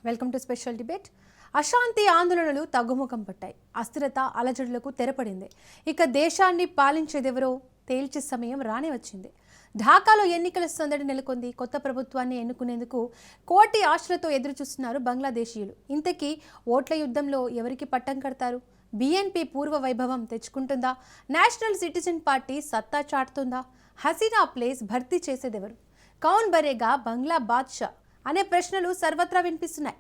Welcome to special debate. అశాంతి ఆందోళనలు తగ్గుముఖం పట్టాయి. అస్థిరత అలజడులకు తెరపడింది. ఇక దేశాన్ని పాలించేదెవరో తేల్చే సమయం రానే వచ్చింది. ఢాకాలో ఎన్నికల సందడి నెలకొంది. కొత్త ప్రభుత్వాన్ని ఎన్నుకునేందుకు కోటి ఆశలతో ఎదురుచూస్తున్నారు బంగ్లాదేశీయులు. ఇంతకీ ఓట్ల యుద్ధంలో ఎవరికి పట్టం కడతారు? బీఎన్పీ పూర్వ వైభవం తెచ్చుకుంటుందా? నేషనల్ సిటిజన్ పార్టీ సత్తా చాటుతుందా? హసీనా ప్లేస్ భర్తీ చేసేదెవరు? కౌన్ బరేగా బంగ్లా బాద్షా అనే ప్రశ్నలు సర్వత్రా వినిపిస్తున్నాయి.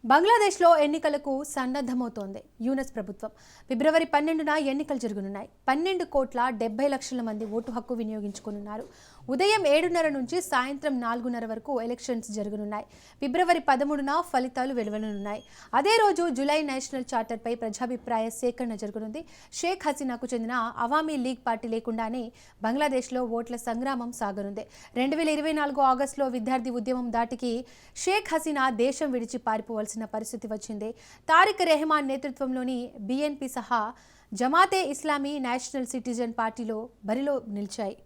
బంగ్లాదేశ్లో ఎన్నికలకు సన్నద్ధమవుతోంది యూనస్ ప్రభుత్వం. ఫిబ్రవరి 12న ఎన్నికలు జరగనున్నాయి. 12,70,00,000 మంది ఓటు హక్కు వినియోగించుకున్నారు. ఉదయం 7:30 నుంచి సాయంత్రం 4:30 వరకు ఎలక్షన్స్ జరగనున్నాయి. ఫిబ్రవరి 13న ఫలితాలు వెలువడనున్నాయి. అదే రోజు జులై నేషనల్ చార్టర్పై ప్రజాభిప్రాయ సేకరణ జరగనుంది. షేక్ హసీనాకు చెందిన అవామీ లీగ్ పార్టీ లేకుండానే బంగ్లాదేశ్లో ఓట్ల సంగ్రామం సాగనుంది. 2024 ఆగస్టులో విద్యార్థి ఉద్యమం దాటికి షేక్ హసీనా దేశం విడిచి పారిపోవాల్సిన పరిస్థితి వచ్చింది. తారిక్ రెహమాన్ నేతృత్వంలోని బీఎన్పీ సహా జమాతే ఇస్లామీ నేషనల్ సిటిజన్ పార్టీలో బరిలో నిలిచాయి.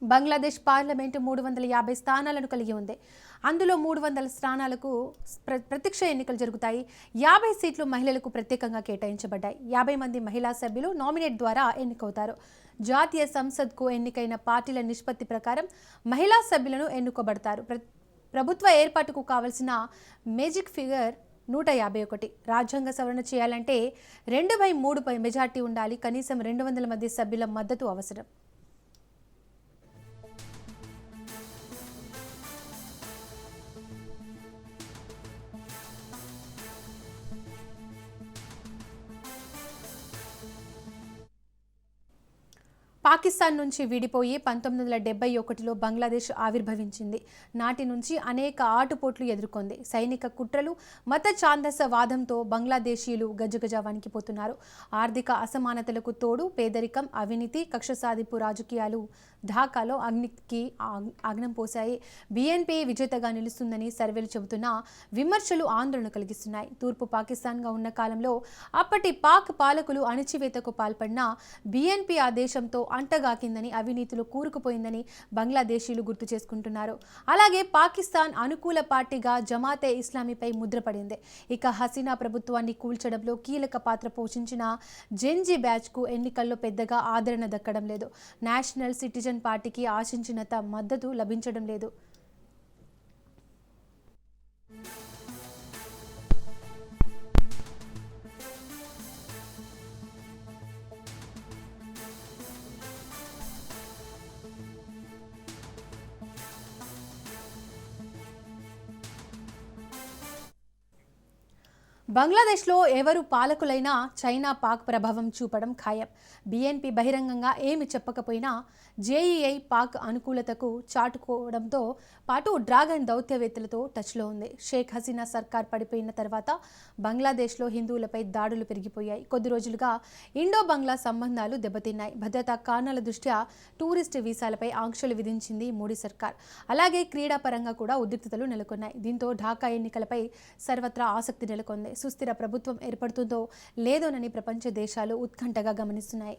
బంగ్లాదేశ్ పార్లమెంటు 350 స్థానాలను కలిగి ఉంది. అందులో 300 స్థానాలకు ప్రత్యక్ష ఎన్నికలు జరుగుతాయి. 50 సీట్లు మహిళలకు ప్రత్యేకంగా కేటాయించబడ్డాయి. 50 మంది మహిళా సభ్యులు నామినేట్ ద్వారా ఎన్నికవుతారు. జాతీయ సంసద్కు ఎన్నికైన పార్టీల నిష్పత్తి ప్రకారం మహిళా సభ్యులను ఎన్నుకోబడతారు. ప్రభుత్వ ఏర్పాటుకు కావలసిన మేజిక్ ఫిగర్ 151. రాజ్యాంగ సవరణ చేయాలంటే 2/3 మెజార్టీ ఉండాలి. కనీసం 200 మంది సభ్యుల మద్దతు అవసరం. పాకిస్తాన్ నుంచి విడిపోయి 1971లో బంగ్లాదేశ్ ఆవిర్భవించింది. నాటి నుంచి అనేక ఆటుపోట్లు ఎదుర్కొంది. సైనిక కుట్రలు, మత ఛాందస వాదంతో బంగ్లాదేశీయులు గజగజ వణికిపోతున్నారు. ఆర్థిక అసమానతలకు తోడు పేదరికం, అవినీతి, కక్ష సాధింపు రాజకీయాలు ఢాకాలో అగ్నికి ఆగ్నం పోశాయి. బీఎన్పీ విజేతగా నిలుస్తుందని సర్వేలు చెబుతున్నా విమర్శలు ఆందోళన కలిగిస్తున్నాయి. తూర్పు పాకిస్తాన్గా ఉన్న కాలంలో అప్పటి పాక్ పాలకులు అణచివేతకు పాల్పడినా బీఎన్పీ ఆ దేశంతో అంటగాకిందని, అవినీతిలో కూరుకుపోయిందని బంగ్లాదేశీయులు గుర్తు చేసుకుంటున్నారు. అలాగే పాకిస్తాన్ అనుకూల పార్టీగా జమాతే ఇస్లామీపై ముద్రపడింది. ఇక హసీనా ప్రభుత్వాన్ని కూల్చడంలో కీలక పాత్ర పోషించిన జెన్జీ బ్యాచ్కు ఎన్నికల్లో పెద్దగా ఆదరణ దక్కడం లేదు. నేషనల్ సిటిజన్ పార్టీకి ఆశించినంత మద్దతు లభించడం లేదు. బంగ్లాదేశ్లో ఎవరు పాలకులైనా చైనా పాక్ ప్రభావం చూపడం ఖాయం. బీఎన్పీ బహిరంగంగా ఏమి చెప్పకపోయినా జేఈఐ పాక్ అనుకూలతకు చాటుకోవడంతో పాటు డ్రాగన్ దౌత్యవేత్తలతో టచ్లో ఉంది. షేక్ హసీనా సర్కార్ పడిపోయిన తర్వాత బంగ్లాదేశ్లో హిందువులపై దాడులు పెరిగిపోయాయి. కొద్ది రోజులుగా ఇండో బంగ్లా సంబంధాలు దెబ్బతిన్నాయి. భద్రతా కారణాల దృష్ట్యా టూరిస్ట్ వీసాలపై ఆంక్షలు విధించింది మోడీ సర్కార్. అలాగే క్రీడాపరంగా కూడా ఉద్రిక్తతలు నెలకొన్నాయి. దీంతో ఢాకా ఎన్నికలపై సర్వత్రా ఆసక్తి నెలకొంది. సుస్థిర ప్రభుత్వం ఏర్పడుతుందో లేదోనని ప్రపంచ దేశాలు ఉత్కంఠగా గమనిస్తున్నాయి.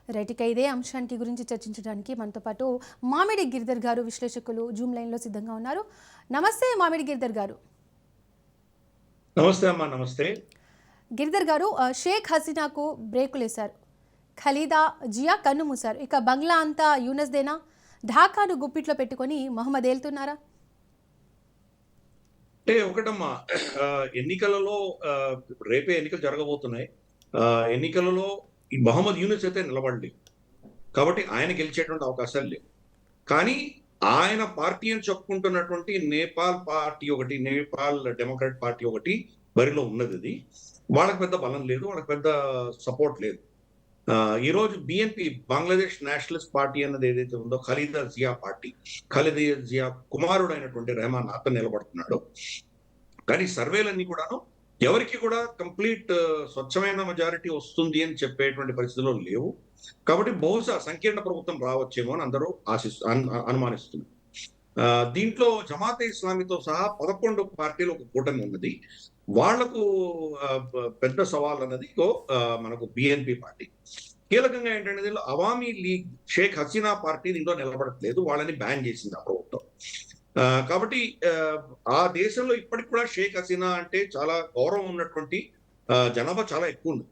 రైట్, ఇక ఇదే అంశానికి గురించి చర్చించడానికి మనతో పాటు మామిడి గిరిధర్ గారు విశ్లేషకులు జూమ్ లైన్లో సిద్ధంగా ఉన్నారు. నమస్తే మామిడి గిరిధర్ గారు. నమస్తే అమ్మా. నమస్తే గిరిధర్ గారు, షేక్ హసీనాకు బ్రేకులేశారు, ఖలీదా జియా కన్ను మూశారు. ఇక బంగ్లా అంతా యూనస్దేనా? ఢాకాను గుప్పిట్లో పెట్టుకొని మహమ్మద్ ఏలుతున్నారా? అంటే ఒకటమ్మా, ఎన్నికలలో రేపే ఎన్నికలు జరగబోతున్నాయి. ఎన్నికలలో ఈ మహమ్మద్ యూనిస్ అయితే నిలబడలేదు కాబట్టి ఆయన గెలిచేటువంటి అవకాశాలు లేవు. కానీ ఆయన పార్టీ అని చెప్పుకుంటున్నటువంటి నేపాల్ పార్టీ ఒకటి, నేపాల్ డెమోక్రాట్ పార్టీ ఒకటి బరిలో ఉన్నది. అది వాళ్ళకి పెద్ద బలం లేదు, వాళ్ళకి పెద్ద సపోర్ట్ లేదు. ఈ రోజు బిఎన్పి, బంగ్లాదేశ్ నేషనలిస్ట్ పార్టీ అన్నది ఏదైతే ఉందో, ఖలీదా జియా పార్టీ, ఖలీదా జియా కుమారుడు అయినటువంటి రెహమాన్ అతను నిలబడుతున్నాడు. కానీ సర్వేలన్నీ కూడాను ఎవరికి కూడా కంప్లీట్ స్వచ్ఛమైన మెజారిటీ వస్తుంది అని చెప్పేటువంటి పరిస్థితుల్లో లేవు. కాబట్టి బహుశా సంకీర్ణ ప్రభుత్వం రావచ్చేమో అని అందరూ అనుమానిస్తున్నారు. దీంట్లో జమాతే ఇస్లామీతో సహా 11 పార్టీలు ఒక కూటమి ఉన్నది. వాళ్లకు పెద్ద సవాల్ అన్నది మనకు బిఎన్పి పార్టీ. కీలకంగా ఏంటంటే దీనిలో అవామీ లీగ్, షేక్ హసీనా పార్టీ దీంట్లో నిలబడట్లేదు, వాళ్ళని బ్యాన్ చేసింది ఆ ప్రభుత్వం. కాబట్టి ఆ దేశంలో ఇప్పటికి కూడా షేక్ హసీనా అంటే చాలా గౌరవం ఉన్నటువంటి జనాభా చాలా ఎక్కువ ఉంది.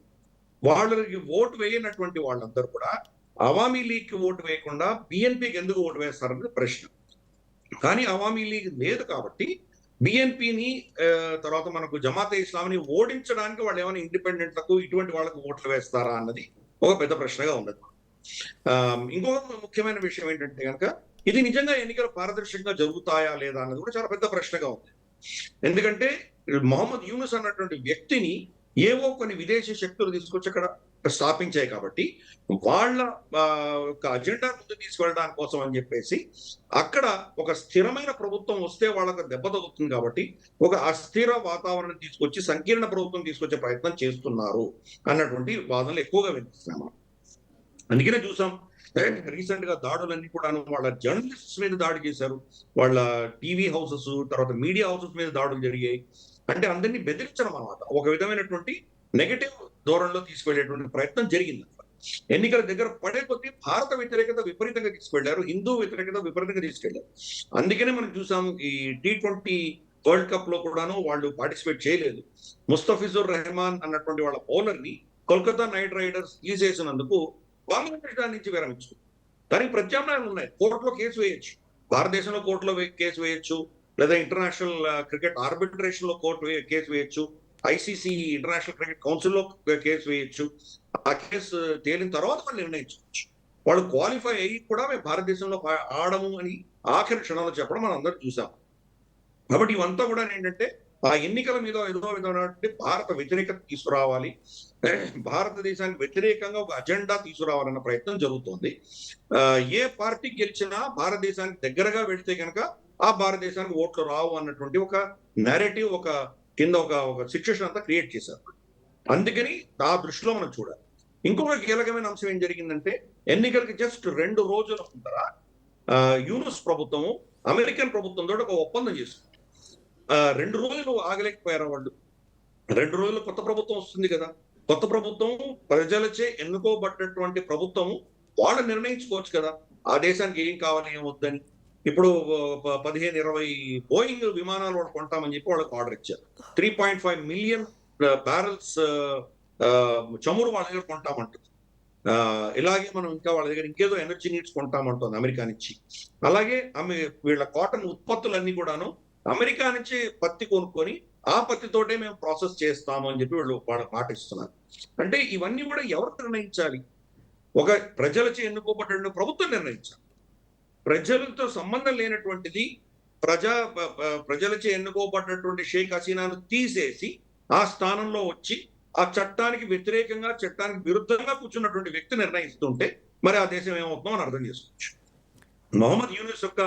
వాళ్ళకి ఓటు వేయనటువంటి వాళ్ళందరూ కూడా అవామీ లీగ్ కి ఓటు వేయకుండా బిఎన్పికి ఎందుకు ఓటు వేస్తారన్నది ప్రశ్న. కానీ అవామీ లీగ్ లేదు కాబట్టి బిఎన్పిని, తర్వాత మనకు జమాతే ఇస్లాంని ఓడించడానికి వాళ్ళు ఏమైనా ఇండిపెండెంట్లకు ఇటువంటి వాళ్ళకు ఓట్లు వేస్తారా అన్నది ఒక పెద్ద ప్రశ్నగా ఉన్నది. ఇంకొక ముఖ్యమైన విషయం ఏంటంటే కనుక ఇది నిజంగా ఎన్నికలు పారదర్శకంగా జరుగుతాయా లేదా అన్నది కూడా చాలా పెద్ద ప్రశ్నగా ఉంది. ఎందుకంటే మొహమ్మద్ యూనుస్ అన్నటువంటి వ్యక్తిని ఏవో కొన్ని విదేశీ శక్తులు తీసుకొచ్చి అక్కడ స్థాపించాయి కాబట్టి వాళ్ళ ఒక అజెండా ముందు తీసుకెళ్ళడానికి కోసం అని చెప్పేసి అక్కడ ఒక స్థిరమైన ప్రభుత్వం వస్తే వాళ్ళకు దెబ్బ తగ్గుతుంది. కాబట్టి ఒక అస్థిర వాతావరణం తీసుకొచ్చి సంకీర్ణ ప్రభుత్వం తీసుకొచ్చే ప్రయత్నం చేస్తున్నారు అన్నటువంటి వాదనలు ఎక్కువగా వినిపిస్తున్నాం. అందుకనే చూసాం రీసెంట్ గా దాడులన్నీ కూడా వాళ్ళ జర్నలిస్ట్స్ మీద దాడి చేశారు, వాళ్ళ టీవీ హౌసెస్, తర్వాత మీడియా హౌసెస్ మీద దాడులు జరిగాయి. అంటే అందరినీ బెదిరించడం అన్నమాట, ఒక విధమైనటువంటి నెగటివ్ ధోరణిలో తీసుకెళ్లేటువంటి ప్రయత్నం జరిగింది. ఎన్నికల దగ్గర పడే కొద్దీ భారత వ్యతిరేకత విపరీతంగా తీసుకెళ్లారు, హిందూ వ్యతిరేకత విపరీతంగా తీసుకెళ్లారు. అందుకనే మనం చూసాం ఈ T20 వరల్డ్ కప్ లో కూడాను వాళ్ళు పార్టిసిపేట్ చేయలేదు. ముస్తఫిజుర్ రెహమాన్ అన్నటువంటి వాళ్ళ బౌలర్ ని కోల్కతా నైట్ రైడర్స్ తీసేసినందుకు బంగ్లాదేశ్ దాని నుంచి విరమించు. దానికి ప్రత్యామ్నాయాలు ఉన్నాయి. కోర్టులో కేసు వేయొచ్చు, భారతదేశంలో కోర్టులో కేసు వేయొచ్చు, లేదా ఇంటర్నేషనల్ క్రికెట్ ఆర్బిట్రేషన్ లో కేసు వేయొచ్చు, ICC ఇంటర్నేషనల్ క్రికెట్ కౌన్సిల్లో కేసు వేయొచ్చు. ఆ కేసు తేలిన తర్వాత వాళ్ళు నిర్ణయించుకోవచ్చు. వాళ్ళు క్వాలిఫై అయ్యి కూడా మేము భారతదేశంలో ఆడము అని ఆఖరి క్షణంలో చెప్పడం మనం అందరూ చూసాం. కాబట్టి ఇవంతా కూడా ఏంటంటే ఆ ఎన్నికల మీద ఏదో విధమైనటువంటి భారత వ్యతిరేకత తీసుకురావాలి, భారతదేశానికి వ్యతిరేకంగా ఒక అజెండా తీసుకురావాలన్న ప్రయత్నం జరుగుతోంది. ఏ పార్టీ గెలిచినా భారతదేశానికి దగ్గరగా వెళితే కనుక ఆ భారతదేశానికి ఓట్లు రావు అన్నటువంటి ఒక నెరేటివ్, ఒక కింద ఒక సిచ్యుయేషన్ అంతా క్రియేట్ చేశారు. అందుకని ఆ దృష్టిలో మనం చూడాలి. ఇంకొక కీలకమైన అంశం ఏం జరిగిందంటే ఎన్నికలకి జస్ట్ 2 రోజుల ముందర యూనుస్ ప్రభుత్వము అమెరికన్ ప్రభుత్వంతో ఒక ఒప్పందం చేస్తుంది. 2 రోజులు ఆగలేకపోయారు వాళ్ళు. 2 రోజులు కొత్త ప్రభుత్వం వస్తుంది కదా, కొత్త ప్రభుత్వం ప్రజలచే ఎన్నుకోబడ్డటువంటి ప్రభుత్వము వాళ్ళు నిర్ణయించుకోవచ్చు కదా ఆ దేశానికి ఏం కావాలి ఏం వద్దని. ఇప్పుడు 15-20 బోయింగ్ విమానాలు వాళ్ళు కొంటామని చెప్పి వాళ్ళకి ఆర్డర్ ఇచ్చారు. 3.5 మిలియన్ బ్యారెల్స్ చమురు వాళ్ళ దగ్గర కొంటామంటుంది. ఇలాగే మనం ఇంకా వాళ్ళ దగ్గర ఇంకేదో ఎనర్జీ నీడ్స్ కొంటామంటుంది అమెరికా నుంచి. అలాగే వీళ్ళ కాటన్ ఉత్పత్తులన్నీ కూడాను అమెరికా నుంచి పత్తి కొనుక్కొని ఆ పత్తితోటే మేము ప్రాసెస్ చేస్తాము అని చెప్పి వాళ్ళు పాటిస్తున్నారు. అంటే ఇవన్నీ కూడా ఎవరు నిర్ణయించాలి? ఒక ప్రజలచే ఎన్నుకోబడ్డ ప్రభుత్వం నిర్ణయించాలి. ప్రజలతో సంబంధం లేనటువంటిది ప్రజలచే ఎన్నుకోబడ్డటువంటి షేక్ హసీనాను తీసేసి ఆ స్థానంలో వచ్చి ఆ చట్టానికి వ్యతిరేకంగా, చట్టానికి విరుద్ధంగా కూర్చున్నటువంటి వ్యక్తి నిర్ణయిస్తుంటే మరి ఆ దేశం ఏమవుతుందో అని అర్థం చేసుకోవచ్చు. మొహమ్మద్ యూనుస్ యొక్క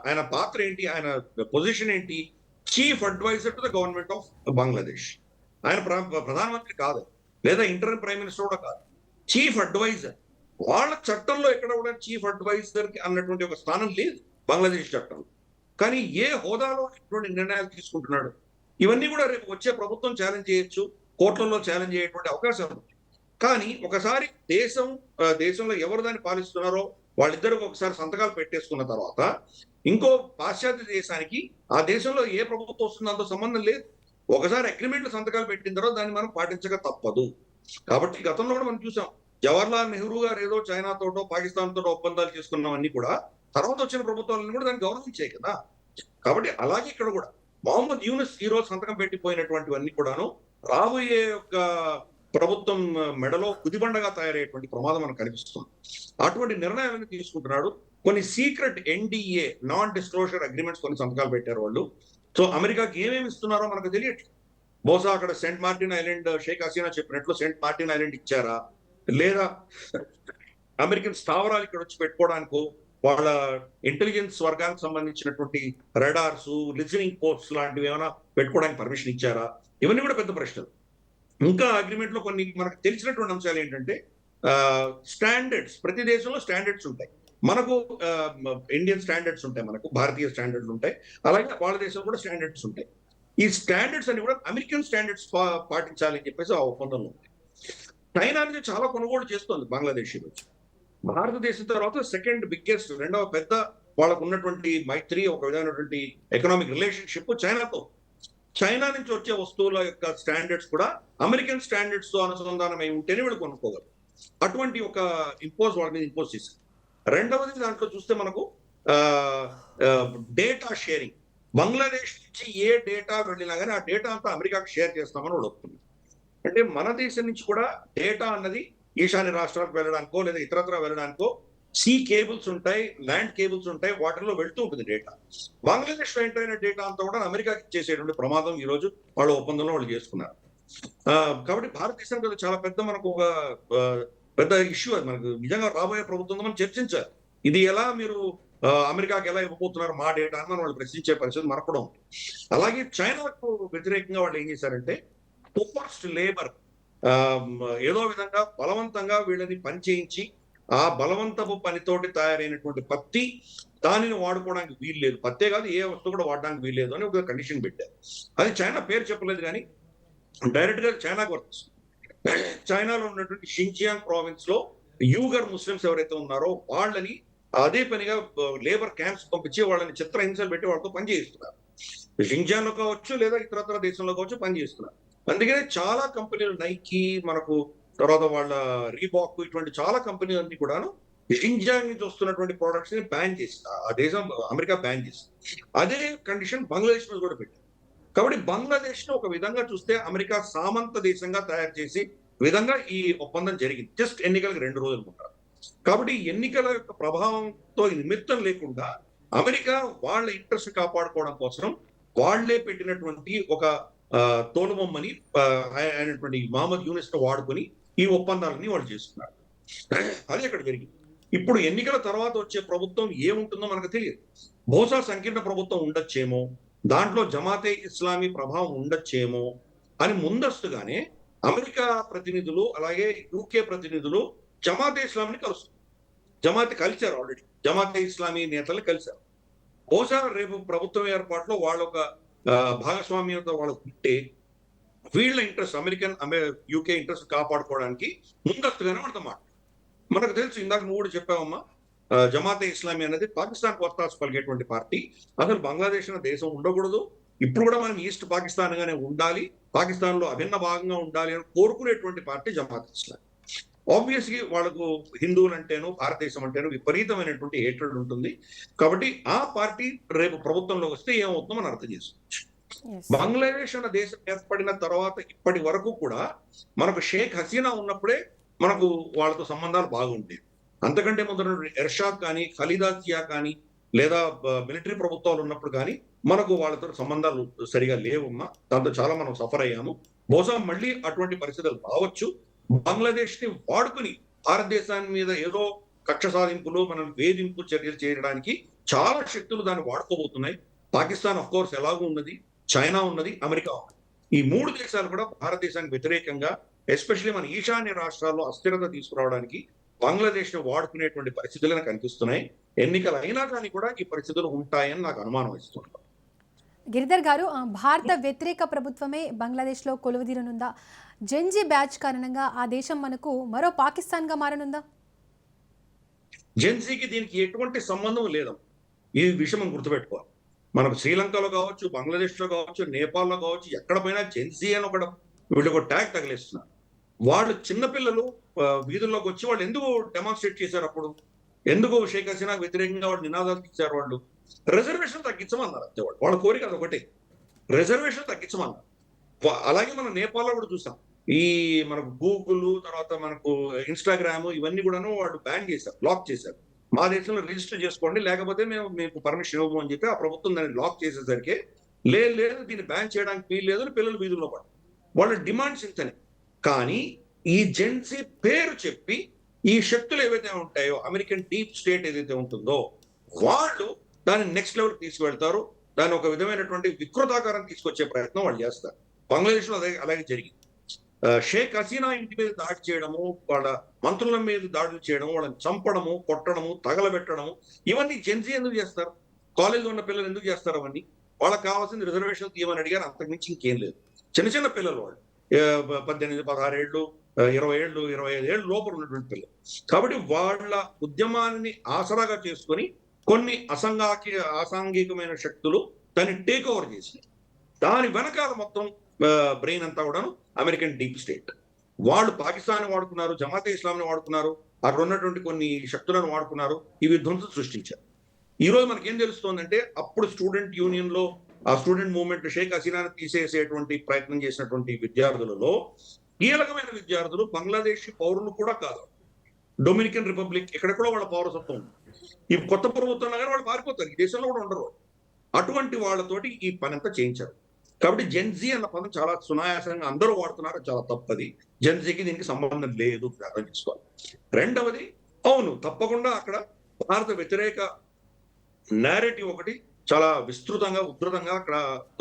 ఆయన పాత్ర ఏంటి, ఆయన పొజిషన్ ఏంటి? Chief adviser to the government of Bangladesh. ఆయన ప్రధానమంత్రి కాదు, లేదా ఇంటర్నల్ ప్రైమ్ మినిస్టర్ కూడా కాదు, చీఫ్ అడ్వైజర్. వాళ్ళ చట్టంలో ఎక్కడ కూడా చీఫ్ అడ్వైజర్ కి అన్నటువంటి ఒక స్థానం లేదు బంగ్లాదేశ్ చట్టంలో. కానీ ఏ హోదాలో ఇటువంటి నిర్ణయాలు తీసుకుంటున్నాడు? ఇవన్నీ కూడా రేపు వచ్చే ప్రభుత్వం ఛాలెంజ్ చేయొచ్చు, కోర్టులలో ఛాలెంజ్ చేయటువంటి అవకాశం ఉంది. కానీ ఒకసారి దేశంలో ఎవరు దాన్ని పాలిస్తున్నారో వాళ్ళిద్దరికి ఒకసారి సంతకాలు పెట్టేసుకున్న తర్వాత ఇంకో పాశ్చాత్య దేశానికి ఆ దేశంలో ఏ ప్రభుత్వం వస్తుందో అంత సంబంధం లేదు. ఒకసారి అగ్రిమెంట్లు సంతకాలు పెట్టిన తర్వాత దాన్ని మనం పాటించక తప్పదు. కాబట్టి గతంలో కూడా మనం చూసాం, జవహర్లాల్ నెహ్రూ గారు ఏదో చైనాతోటో పాకిస్తాన్ తోటో ఒప్పందాలు చేసుకున్నవన్నీ కూడా తర్వాత వచ్చిన ప్రభుత్వాలను కూడా దాన్ని గౌరవించాయి కదా. కాబట్టి అలాగే ఇక్కడ కూడా మొహమ్మద్ యూనస్ ఈ రోజు సంతకం పెట్టిపోయినటువంటివన్నీ కూడాను రాబోయే యొక్క ప్రభుత్వం మెడలో కుదిబండగా తయారయ్యేటువంటి ప్రమాదం మనకు కనిపిస్తుంది. అటువంటి నిర్ణయాలను తీసుకుంటున్నాడు. కొన్ని secret NDA non disclosure agreements కొన్ని సంతకాలు పెట్టారు వాళ్ళు. సో అమెరికాకి ఏమేమి ఇస్తున్నారో మనకు తెలియట్లేదు. బహుశా అక్కడ Saint Martin island Sheikh Hasina చెప్పినట్లు సెయింట్ మార్టిన్ ఐలాండ్ ఇచ్చారా, లేదా అమెరికన్ స్థావరాలు ఇక్కడ వచ్చి పెట్టుకోవడానికో వాళ్ళ ఇంటెలిజెన్స్ వర్గానికి సంబంధించినటువంటి రడార్స్, లిజనింగ్ పోస్ట్స్ లాంటివి ఏమైనా పెట్టుకోవడానికి పర్మిషన్ ఇచ్చారా, ఇవన్నీ కూడా పెద్ద ప్రశ్నలు. ఇంకా అగ్రిమెంట్ లో కొన్ని మనకు తెలిసినటువంటి అంశాలు ఏంటంటే స్టాండర్డ్స్, ప్రతి దేశంలో స్టాండర్డ్స్ ఉంటాయి. మనకు ఇండియన్ స్టాండర్డ్స్ ఉంటాయి, మనకు భారతీయ స్టాండర్డ్స్ ఉంటాయి, అలాగే వాళ్ళ దేశంలో కూడా స్టాండర్డ్స్ ఉంటాయి. ఈ స్టాండర్డ్స్ అన్ని కూడా అమెరికన్ స్టాండర్డ్స్ పాటించాలని చెప్పేసి ఆ ఒప్పందంలో ఉంది. చైనా అనేది చాలా కొనుగోలు చేస్తుంది బంగ్లాదేశ్ నుంచి. భారతదేశం తర్వాత సెకండ్ బిగ్గెస్ట్, రెండవ పెద్ద వాళ్ళకు ఉన్నటువంటి మైత్రి, ఒక విధమైనటువంటి ఎకనామిక్ రిలేషన్షిప్ చైనాతో. చైనా నుంచి వచ్చే వస్తువుల యొక్క స్టాండర్డ్స్ కూడా అమెరికన్ స్టాండర్డ్స్ తో అనుసంధానమై ఉంటేనే వీళ్ళు కొనుక్కోగలరు. అటువంటి ఒక వాళ్ళ మీద ఇంపోజ్ చేశారు. రెండవది దాంట్లో చూస్తే మనకు డేటా షేరింగ్. బంగ్లాదేశ్ నుంచి ఏ డేటా వెళ్ళినా కానీ ఆ డేటా అంతా అమెరికాకి షేర్ చేస్తామని వాళ్ళు ఒప్పుకున్నారు. అంటే మన దేశం నుంచి కూడా డేటా అన్నది ఈశాన్య రాష్ట్రాలకు వెళ్ళడానికో లేదా ఇతరత్ర వెళ్ళడానికో సీ కేబుల్స్ ఉంటాయి, ల్యాండ్ కేబుల్స్ ఉంటాయి, వాటిల్లో వెళ్తూ ఉంటుంది డేటా. బంగ్లాదేశ్ లో ఎంటర్ అయిన డేటా అంతా కూడా అమెరికాకి ఇచ్చేసేటువంటి ప్రమాదం ఈ రోజు వాళ్ళ ఒప్పందంలో వాళ్ళు చేసుకున్నారు. కాబట్టి భారతదేశానికి అది చాలా పెద్ద మనకు ఒక పెద్ద ఇష్యూ. అది మనకు నిజంగా రాబోయే ప్రభుత్వంతో మనం చర్చించాలి. ఇది ఎలా మీరు అమెరికాకి ఎలా ఇవ్వబోతున్నారు మా డేటా అని మనం వాళ్ళు ప్రశ్నించే పరిస్థితి మనకు కూడా ఉంది. అలాగే చైనాకు వ్యతిరేకంగా వాళ్ళు ఏం చేశారంటే ఫోర్స్డ్ లేబర్, ఏదో విధంగా బలవంతంగా వీళ్ళని పని చేయించి ఆ బలవంతపు పనితోటి తయారైనటువంటి పత్తి దానిని వాడుకోవడానికి వీల్లేదు, పత్తే కాదు ఏ వస్తువు కూడా వాడడానికి వీల్లేదు అని ఒక కండిషన్ పెట్టారు. అది చైనా పేరు చెప్పలేదు కానీ డైరెక్ట్ గా చైనాకు వర్తిస్తుంది. చైనాలో ఉన్నటువంటి షింజియాంగ్ ప్రావిన్స్ లో యూగర్ ముస్లిమ్స్ ఎవరైతే ఉన్నారో వాళ్ళని అదే పనిగా లేబర్ క్యాంప్స్ పంపించి వాళ్ళని చిత్రహింసలు పెట్టి వాళ్ళతో పనిచేయిస్తున్నారు. షింజియాంగ్ లో కావచ్చు లేదా ఇతరత్ర దేశంలో కావచ్చు పనిచేస్తున్నారు. అందుకనే చాలా కంపెనీలు, నైకీ, మనకు తర్వాత వాళ్ళ రీబాక్, ఇటువంటి చాలా కంపెనీలు అన్ని కూడాను షింజియాంగ్ నుంచి వస్తున్నటువంటి ప్రొడక్ట్స్ ని బ్యాన్ చేసింది. ఆ దేశం అమెరికా బ్యాన్ చేసింది. అదే కండిషన్ బంగ్లాదేశ్ మీద కూడా పెట్టింది. కాబట్టి బంగ్లాదేశ్ ను ఒక విధంగా చూస్తే అమెరికా సామంత దేశంగా తయారు చేసి విధంగా ఈ ఒప్పందం జరిగింది. జస్ట్ ఎన్నికలకు 2 రోజులు ఉంటారు. కాబట్టి ఎన్నికల యొక్క ప్రభావంతో నిమిత్తం లేకుండా అమెరికా వాళ్ళ ఇంట్రెస్ట్ కాపాడుకోవడం కోసం వాళ్లే పెట్టినటువంటి ఒక తోలుబొమ్మని అయినటువంటి మహమ్మద్ యూనిస్ ను వాడుకొని ఈ ఒప్పందాలని వాళ్ళు చేసుకున్నారు. అది అక్కడ జరిగింది. ఇప్పుడు ఎన్నికల తర్వాత వచ్చే ప్రభుత్వం ఏముంటుందో మనకు తెలియదు. బహుశా సంకీర్ణ ప్రభుత్వం ఉండొచ్చేమో, దాంట్లో జమాతే ఇస్లామీ ప్రభావం ఉండొచ్చేమో అని ముందస్తుగానే అమెరికా ప్రతినిధులు అలాగే యూకే ప్రతినిధులు జమాతే ఇస్లామీని కలుస్తారు. జమాతే కలిశారు, ఆల్రెడీ జమాతే ఇస్లామీ నేతలు కలిశారు. బహుశా రేపు ప్రభుత్వం ఏర్పాటులో వాళ్ళ ఒక భాగస్వామ్యంతో వాళ్ళకు ఉంటే వీళ్ళ ఇంట్రెస్ట్ యూకే ఇంట్రెస్ట్ కాపాడుకోవడానికి ముందస్తుగానే వాళ్ళతో మాట. మనకు తెలుసు, ఇందాక నువ్వు కూడా చెప్పావమ్మా, జమాతే ఇస్లామీ అనేది పాకిస్తాన్ వత్తాసు పలిగేటువంటి పార్టీ. అసలు బంగ్లాదేశ్ అనే దేశం ఉండకూడదు, ఇప్పుడు కూడా మనం ఈస్ట్ పాకిస్తాన్ గానే ఉండాలి, పాకిస్తాన్ లో అభిన్న భాగంగా ఉండాలి అని కోరుకునేటువంటి పార్టీ జమాతే ఇస్లామీ. ఆబ్వియస్లీ వాళ్ళకు హిందువులు అంటేను భారతదేశం అంటేను విపరీతమైనటువంటి హేట్రెడ్ ఉంటుంది. కాబట్టి ఆ పార్టీ రేపు ప్రభుత్వంలో వస్తే ఏమవుతుందో మనం అర్థం చేసుకోవచ్చు. బంగ్లాదేశ్ అన్న దేశం ఏర్పడిన తర్వాత ఇప్పటి వరకు కూడా మనకు షేక్ హసీనా ఉన్నప్పుడే మనకు వాళ్ళతో సంబంధాలు బాగుండేవి. అంతకంటే ముందు ఎర్షాద్ కానీ, ఖలీదా జియా కానీ, లేదా మిలిటరీ ప్రభుత్వాలు ఉన్నప్పుడు కానీ మనకు వాళ్ళతో సంబంధాలు సరిగా లేవమ్మా. దాంతో చాలా మనం సఫర్ అయ్యాము. బహుశా మళ్ళీ అటువంటి పరిస్థితులు రావచ్చు. బంగ్లాదేశ్ ని వాడుకుని భారతదేశాన్ని మీద ఏదో కక్ష సాధింపులు, మనం వేధింపు చర్యలు చేయడానికి చాలా శక్తులు దాన్ని వాడుకోబోతున్నాయి. పాకిస్తాన్ ఆఫ్ కోర్స్ ఎలాగూ ఉన్నది, చైనా ఉన్నది, అమెరికా ఉన్నది. ఈ 3 దేశాలు కూడా భారతదేశానికి వ్యతిరేకంగా, ఎస్పెషల్లీ మన ఈశాన్య రాష్ట్రాల్లో అస్థిరత తీసుకురావడానికి బంగ్లాదేశ్ ను వాడుకునేటువంటి పరిస్థితులను కనిపిస్తున్నాయి. ఎన్నికలు అయినా కానీ కూడా ఈ పరిస్థితులు ఉంటాయని నాకు అనుమానం ఇస్తుంది. గిరిధర్ గారు, భారత వ్యతిరేక ప్రభుత్వమే బంగ్లాదేశ్లో కొలువుదీరనుందా? జెన్జీ బ్యాచ్ కారణంగా ఆ దేశం మనకు మరో పాకిస్తాన్గా మారనుందా? జెన్సీకి దీనికి ఎటువంటి సంబంధం లేదు. ఈ విషయం మనం గుర్తుపెట్టుకోవాలి. మనకు శ్రీలంకలో కావచ్చు, బంగ్లాదేశ్లో కావచ్చు, నేపాల్లో కావచ్చు, ఎక్కడ పోయినా జెన్సీ అని ఒక వీళ్ళకి ఒక ట్యాగ్ తగిలిస్తున్నారు. వాళ్ళు చిన్నపిల్లలు వీధుల్లోకి వచ్చి వాళ్ళు ఎందుకు డెమాన్స్ట్రేట్ చేశారు అప్పుడు? ఎందుకు షేక్ హసీనా వ్యతిరేకంగా వాళ్ళు నినాదాలు తీశారు? వాళ్ళు రిజర్వేషన్ తగ్గించమన్నారు అంతే. వాళ్ళ కోరిక అది ఒకటే, రిజర్వేషన్ తగ్గించమన్నారు. అలాగే మనం నేపాల్లో కూడా చూసాం. ఈ మనకు గూగుల్, తర్వాత మనకు ఇన్స్టాగ్రామ్ ఇవన్నీ కూడాను వాళ్ళు బ్యాన్ చేశారు, బ్లాక్ చేశారు. మా దేశంలో రిజిస్టర్ చేసుకోండి, లేకపోతే మేము మీకు పర్మిషన్ ఇవ్వము అని చెప్పి ఆ ప్రభుత్వం దాన్ని లాక్ చేసేసరికి లేదు దీన్ని బ్యాన్ చేయడానికి వీలు లేదని పిల్లలు వీధుల్లో పడ్డారు. వాళ్ళ డిమాండ్స్ ఇంతనే. కానీ ఈ జెన్సీ పేరు చెప్పి ఈ శక్తులు ఏవైతే ఉంటాయో, అమెరికన్ డీప్ స్టేట్ ఏదైతే ఉంటుందో, వాళ్ళు దాన్ని నెక్స్ట్ లెవెల్ తీసుకువెళ్తారు. దాన్ని ఒక విధమైనటువంటి వికృతాకారం తీసుకొచ్చే ప్రయత్నం వాళ్ళు చేస్తారు. బంగ్లాదేశ్ లో అలాగే జరిగింది. షేక్ హసీనా ఇంటి మీద దాడి చేయడము, వాళ్ళ మంత్రుల మీద దాడులు చేయడం, వాళ్ళని చంపడము, కొట్టడము, తగలబెట్టడము, ఇవన్నీ జెన్సీ ఎందుకు చేస్తారు? కాలేజీలో ఉన్న పిల్లలు ఎందుకు చేస్తారు? అవన్నీ వాళ్ళకి కావాల్సింది రిజర్వేషన్ తీయమని అడిగారు, అంతకుమించి ఇంకేం లేదు. చిన్న చిన్న పిల్లలు వాళ్ళు 18, 16 ఏళ్ళు, 20 ఏళ్ళు, 25 ఏళ్ళు లోపల ఉన్నటువంటి పిల్లలు. కాబట్టి వాళ్ళ ఉద్యమాన్ని ఆసరాగా చేసుకొని కొన్ని అసాంఘికమైన శక్తులు దాన్ని టేక్ ఓవర్ చేసినాయి. దాని వెనకాల మొత్తం బ్రెయిన్ అంతా కూడాను అమెరికన్ డీప్ స్టేట్. వాళ్ళు పాకిస్తాన్ వాడుకున్నారు, జమాతే ఇస్లాంని వాడుకున్నారు, అక్కడ ఉన్నటువంటి కొన్ని శక్తులను వాడుకున్నారు, ఈ విధ్వంసం సృష్టించారు. ఈ రోజు మనకేం తెలుస్తోందంటే, అప్పుడు స్టూడెంట్ యూనియన్ లో ఆ స్టూడెంట్ మూవ్మెంట్ షేక్ హసీనాను తీసేసేటువంటి ప్రయత్నం చేసినటువంటి విద్యార్థులలో కీలకమైన విద్యార్థులు బంగ్లాదేశ్ పౌరులు కూడా కాదు, డొమినికన్ రిపబ్లిక్ ఎక్కడెక్కడో వాళ్ళ పౌరసత్వం ఉంది. ఈ కొత్త ప్రభుత్వం కానీ వాళ్ళు పారిపోతారు, ఈ దేశంలో కూడా ఉండరు. అటువంటి వాళ్ళతోటి ఈ పని అంతా చేయించారు. కాబట్టి జెన్జీ అన్న పదం చాలా సునాయాసంగా అందరూ వాడుతున్నారు, చాలా తప్పది. జెన్జీకి దీనికి సంబంధం లేదు, అర్థం చేసుకోవాలి. రెండవది, అవును తప్పకుండా అక్కడ భారత వ్యతిరేక నేరేటివ్ ఒకటి చాలా విస్తృతంగా, ఉధృతంగా అక్కడ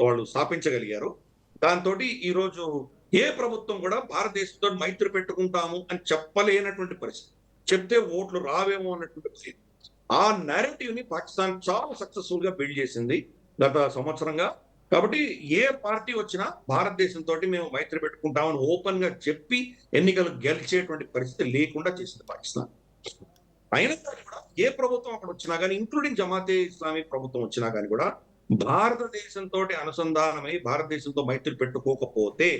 వాళ్ళు స్థాపించగలిగారు. దాంతో ఈ రోజు ఏ ప్రభుత్వం కూడా భారతదేశంతో మైత్రి పెట్టుకుంటాము అని చెప్పలేనటువంటి పరిస్థితి, చెప్తే ఓట్లు రావేమో అన్నటువంటి పరిస్థితి. ఆ నేరేటివ్ ని పాకిస్తాన్ చాలా సక్సెస్ఫుల్ గా బిల్డ్ చేసింది గత సంవత్సరంగా. కాబట్టి ఏ పార్టీ వచ్చినా భారతదేశంతో మేము మైత్రి పెట్టుకుంటామని ఓపెన్ గా చెప్పి ఎన్నికలు గెలిచేటువంటి పరిస్థితి లేకుండా చేసింది పాకిస్తాన్. అయినా కానీ కూడా ఏ ప్రభుత్వం అక్కడ వచ్చినా కానీ, ఇంక్లూడింగ్ జమాతే ఇస్లామీ ప్రభుత్వం వచ్చినా కానీ కూడా భారతదేశంతో అనుసంధానమై భారతదేశంతో మైత్రి పెట్టుకోకపోతే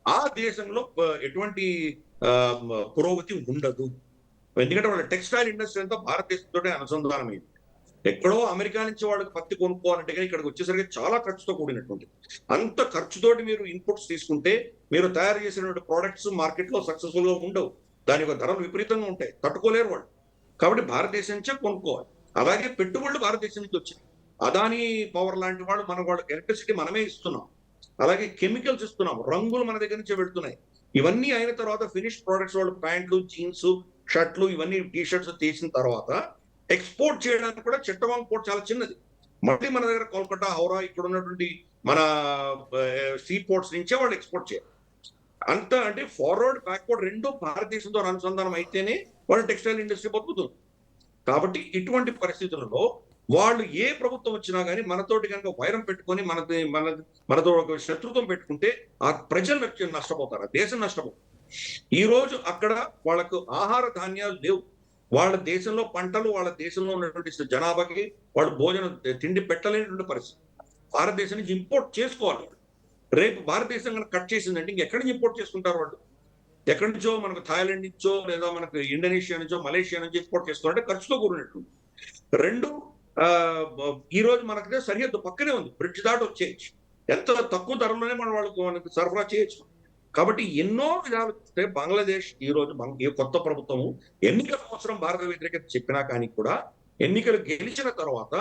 ఆ దేశంలో ఎటువంటి పురోగతి ఉండదు. ఎందుకంటే వాళ్ళ టెక్స్టైల్ ఇండస్ట్రీ అంతా భారతదేశంతో అనుసంధానమైంది. ఎక్కడో అమెరికా నుంచి వాళ్ళకి పత్తి కొనుక్కోవాలంటే కానీ ఇక్కడికి వచ్చేసరికి చాలా ఖర్చుతో కూడినటువంటి, అంత ఖర్చుతోటి మీరు ఇన్పుట్స్ తీసుకుంటే మీరు తయారు చేసినటువంటి ప్రోడక్ట్స్ మార్కెట్ లో సక్సెస్ఫుల్ గా ఉండవు. దాని యొక్క ధరలు విపరీతంగా ఉంటాయి, తట్టుకోలేరు వాళ్ళు. కాబట్టి భారతదేశం నుంచే కొనుక్కోవాలి. అలాగే పెట్టుబడులు భారతదేశం నుంచి వచ్చింది. అదానీ పవర్ లాంటి వాళ్ళు వాళ్ళకి ఎలక్ట్రిసిటీ మనమే ఇస్తున్నాం, అలాగే కెమికల్స్ ఇస్తున్నాం, రంగులు మన దగ్గర నుంచే వెళ్తున్నాయి. ఇవన్నీ అయిన తర్వాత ఫినిష్ ప్రోడక్ట్స్ వాళ్ళు ప్యాంట్లు, జీన్స్, షర్ట్లు, ఇవన్నీ టీ షర్ట్స్ తీసిన తర్వాత ఎక్స్పోర్ట్ చేయడానికి కూడా చిట్టగాంగ్ పోర్ట్ చాలా చిన్నది. మళ్ళీ మన దగ్గర కోల్కతా, హౌరా ఇక్కడ ఉన్నటువంటి మన సీ పోర్ట్స్ నుంచే వాళ్ళు ఎక్స్పోర్ట్ చేయాలి. అంత అంటే ఫార్వర్డ్, బ్యాక్వర్డ్ రెండు భారతదేశంతో అనుసంధానం అయితేనే వాళ్ళ టెక్స్టైల్ ఇండస్ట్రీ బతుకుతుంది. కాబట్టి ఇటువంటి పరిస్థితులలో వాళ్ళు ఏ ప్రభుత్వం వచ్చినా కానీ మనతోటి కనుక వైరం పెట్టుకొని మనతో ఒక శత్రుత్వం పెట్టుకుంటే ఆ ప్రజలు నష్టపోతారు, ఆ దేశం నష్టపోతారు. ఈ రోజు అక్కడ వాళ్ళకు ఆహార ధాన్యాలు లేవు. వాళ్ళ దేశంలో పంటలు, వాళ్ళ దేశంలో ఉన్నటువంటి జనాభాకి వాళ్ళు భోజనం తిండి పెట్టలేనటువంటి పరిస్థితి. భారతదేశం నుంచి ఇంపోర్ట్ చేసుకోవాలి. రేపు భారతదేశం కనుక కట్ చేసిందంటే ఇంకెక్కడి నుంచి ఇంపోర్ట్ చేసుకుంటారు వాళ్ళు? ఎక్కడి నుంచో, మనకు థాయిలాండ్ నుంచో లేదా మనకు ఇండోనేషియా నుంచో, మలేషియా నుంచి ఇంపోర్ట్ చేసుకోవాలంటే ఖర్చుతో కూడినట్టుంది. రెండు, ఈ రోజు మనకైతే సరిహద్దు పక్కనే ఉంది, బ్రిడ్జ్ దాటి వచ్చేయచ్చు, ఎంత తక్కువ ధరలోనే మనకు సరఫరా చేయొచ్చు. కాబట్టి ఎన్నో విధాలు బంగ్లాదేశ్ ఈ రోజు ఈ కొత్త ప్రభుత్వము ఎన్నికల అవసరం భారత వ్యతిరేకత చెప్పినా కానీ కూడా ఎన్నికలు గెలిచిన తర్వాత